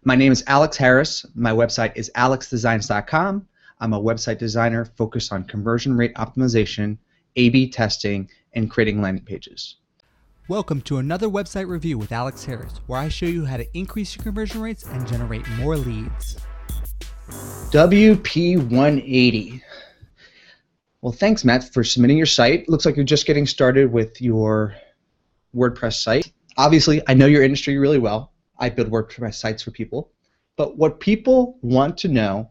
My name is Alex Harris. My website is alexdesigns.com. I'm a website designer focused on conversion rate optimization, A/B testing, and creating landing pages. Welcome to another website review with Alex Harris, where I show you how to increase your conversion rates and generate more leads. WP180. Well, thanks, Matt, for submitting your site. Looks like you're just getting started with your WordPress site. Obviously, I know your industry really well. I build WordPress sites for people. But what people want to know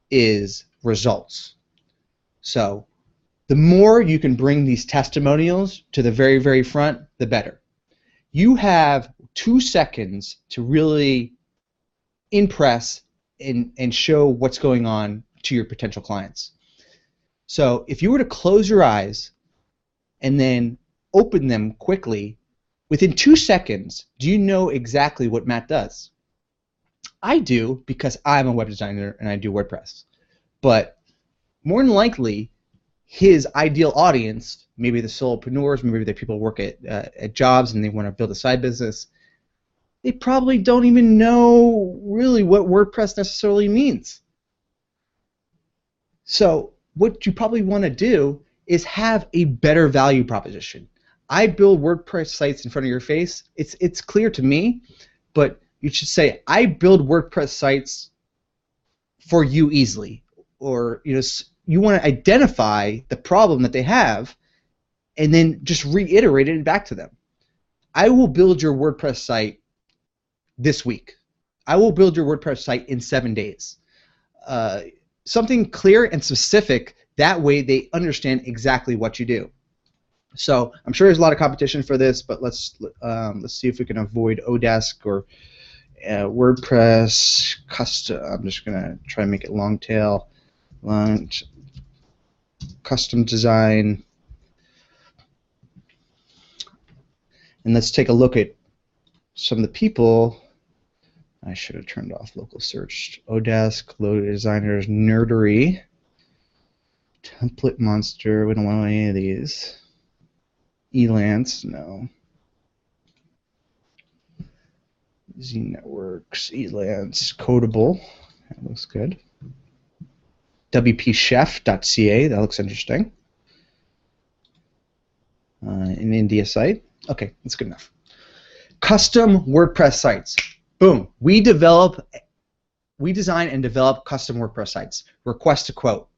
is results. So the more you can bring these testimonials to the very, very front, the better. You have 2 seconds to really impress and show what's going on to your potential clients. So if you were to close your eyes and then open them quickly, within 2 seconds, do you know exactly what Matt does? I do, because I'm a web designer and I do WordPress. But more than likely, his ideal audience, maybe the solopreneurs, maybe the people who work at jobs and they want to build a side business, they probably don't even know really what WordPress necessarily means. So what you probably want to do is have a better value proposition. I build WordPress sites in front of your face. It's clear to me, but you should say, I build WordPress sites for you easily. Or you want to identify the problem that they have and then just reiterate it back to them. I will build your WordPress site this week. I will build your WordPress site in 7 days. Something clear and specific, that way they understand exactly what you do. So I'm sure there's a lot of competition for this, but let's see if we can avoid Odesk or WordPress custom. I'm just gonna try and make it long tail, custom design, and let's take a look at some of the people. I should have turned off local search. Odesk, load designers, nerdery, template monster. We don't want any of these. Elance, no. Z Networks, Elance, Codable, that looks good. WPchef.ca, that looks interesting. An India site, okay, that's good enough. Custom WordPress sites, boom. We design and develop custom WordPress sites. Request a quote.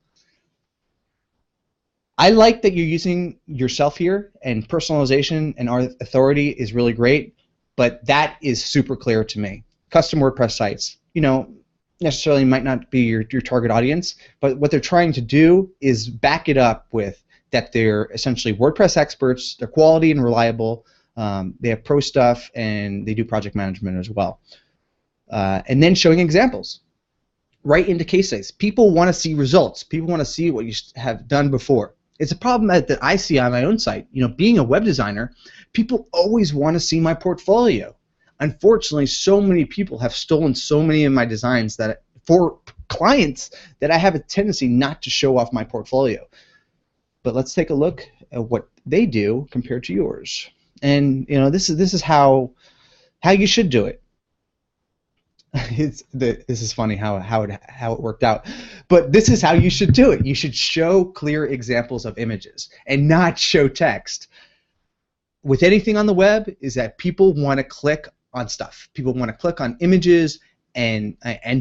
I like that you're using yourself here, and personalization and our authority is really great, but that is super clear to me. Custom WordPress sites, necessarily might not be your target audience, but what they're trying to do is back it up with that they're essentially WordPress experts, they're quality and reliable, they have pro stuff, and they do project management as well. And then showing examples. Right into case studies. People want to see results. People want to see what you have done before. It's a problem that I see on my own site. Being a web designer, people always want to see my portfolio. Unfortunately, so many people have stolen so many of my designs that for clients that I have a tendency not to show off my portfolio. But let's take a look at what they do compared to yours. And this is how you should do it. This is funny how it worked out, but this is how you should do it. You should show clear examples of images and not show text. With anything on the web, is that people want to click on stuff. People want to click on images and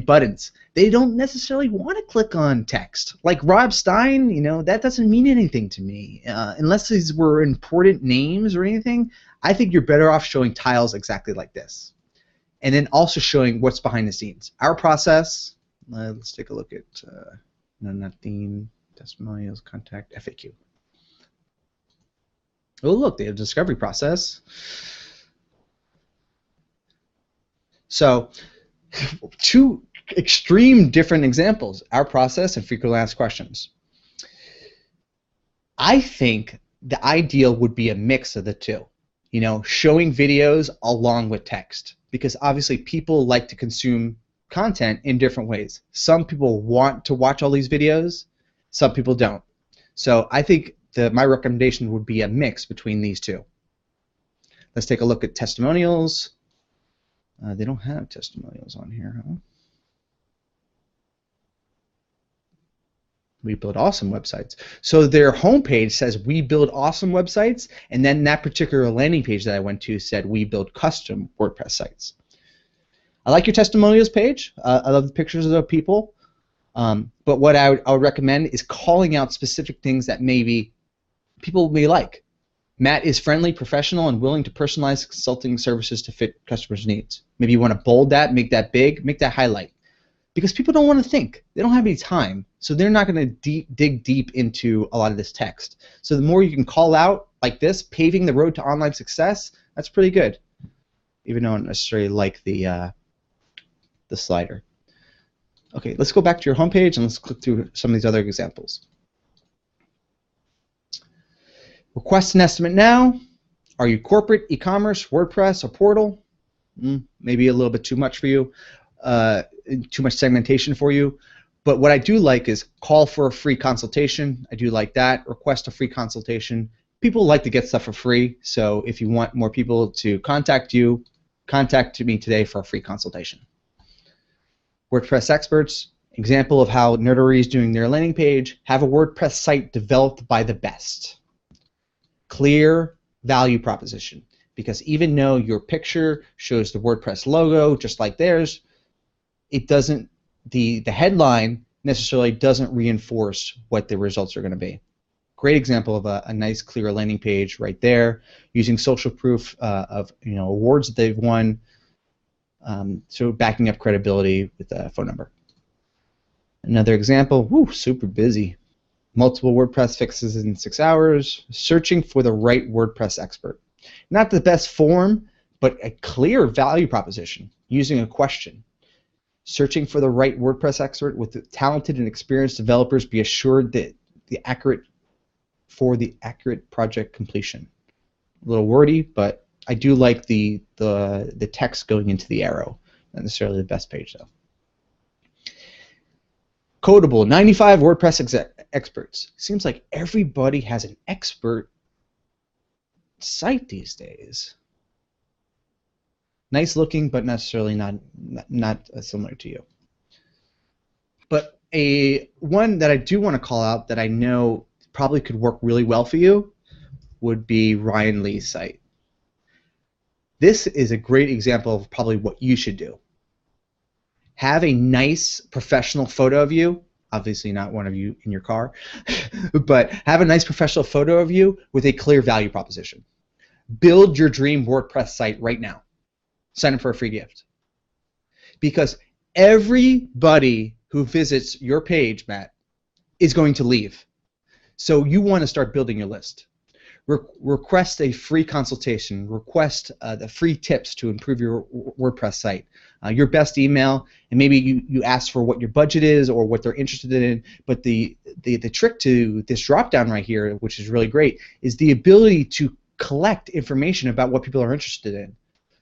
buttons. They don't necessarily want to click on text. Like Rob Stein, that doesn't mean anything to me unless these were important names or anything. I think you're better off showing tiles exactly like this. And then also showing what's behind the scenes. Our process, let's take a look at, not theme, testimonials, contact, FAQ. Oh, look, they have a discovery process. So, 2 extreme different examples, our process and frequently asked questions. I think the ideal would be a mix of the two. Showing videos along with text. Because obviously people like to consume content in different ways. Some people want to watch all these videos, some people don't. So I think my recommendation would be a mix between these two. Let's take a look at testimonials. They don't have testimonials on here, huh? We build awesome websites. So their homepage says we build awesome websites, and then that particular landing page that I went to said we build custom WordPress sites. I like your testimonials page. I love the pictures of the people. But what I would recommend is calling out specific things that maybe people may like. Matt is friendly, professional, and willing to personalize consulting services to fit customers' needs. Maybe you want to bold that, make that big, make that highlight. Because people don't want to think. They don't have any time. So they're not going to dig deep into a lot of this text. So the more you can call out like this, paving the road to online success, that's pretty good. Even though I don't necessarily like the slider. Okay, let's go back to your homepage and let's click through some of these other examples. Request an estimate now. Are you corporate, e-commerce, WordPress, or portal? Maybe a little bit too much for you. Too much segmentation for you. But what I do like is call for a free consultation. I do like that. Request a free consultation. People like to get stuff for free, so if you want more people to contact you, contact me today for a free consultation. WordPress experts, example of how Nerdery is doing their landing page, have a WordPress site developed by the best. Clear value proposition, because even though your picture shows the WordPress logo just like theirs, it doesn't, the headline necessarily doesn't reinforce what the results are going to be. Great example of a nice clear landing page right there, using social proof of awards that they've won, so backing up credibility with a phone number. Another example, super busy. Multiple WordPress fixes in 6 hours, searching for the right WordPress expert. Not the best form, but a clear value proposition, using a question. Searching for the right WordPress expert with talented and experienced developers, be assured that the accurate project completion. A little wordy, but I do like the text going into the arrow. Not necessarily the best page though. Codeable, 95 WordPress experts. Seems like everybody has an expert site these days. Nice looking, but necessarily not similar to you. But one that I do want to call out that I know probably could work really well for you would be Ryan Lee's site. This is a great example of probably what you should do. Have a nice professional photo of you, obviously not one of you in your car, but have a nice professional photo of you with a clear value proposition. Build your dream WordPress site right now. Sign up for a free gift. Because everybody who visits your page, Matt, is going to leave. So you want to start building your list. Request a free consultation. Request the free tips to improve your WordPress site. Your best email, and maybe you ask for what your budget is or what they're interested in. But the trick to this drop-down right here, which is really great, is the ability to collect information about what people are interested in.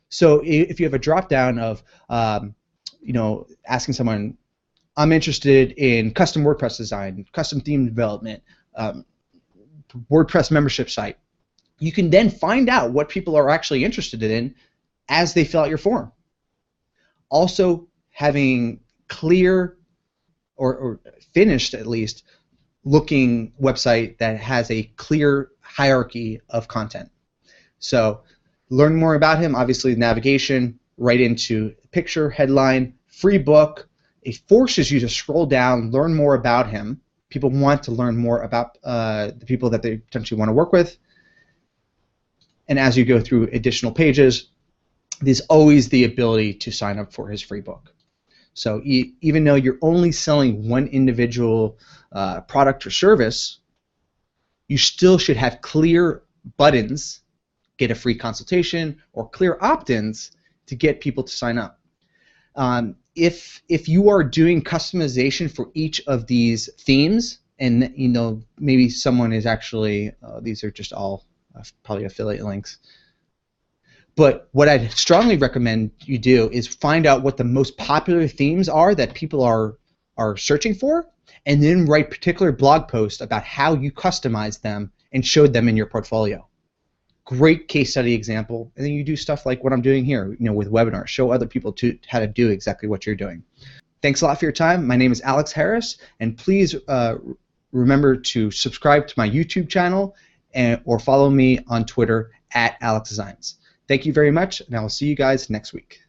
So if you have a drop-down of asking someone, I'm interested in custom WordPress design, custom theme development, WordPress membership site, you can then find out what people are actually interested in as they fill out your form. Also, having clear or finished at least looking website that has a clear hierarchy of content. So learn more about him, obviously navigation, right into picture, headline, free book. It forces you to scroll down, learn more about him. People want to learn more about the people that they potentially want to work with. And as you go through additional pages, there's always the ability to sign up for his free book. So even though you're only selling one individual product or service, you still should have clear buttons, get a free consultation, or clear opt-ins to get people to sign up. If you are doing customization for each of these themes, and maybe someone is actually these are just all probably affiliate links. But what I'd strongly recommend you do is find out what the most popular themes are that people are searching for, and then write particular blog posts about how you customize them and showed them in your portfolio. great case study example, and then you do stuff like what I'm doing here, with webinars. Show other people how to do exactly what you're doing. Thanks a lot for your time. My name is Alex Harris, and please remember to subscribe to my YouTube channel or follow me on Twitter @AlexDesigns. Thank you very much, and I will see you guys next week.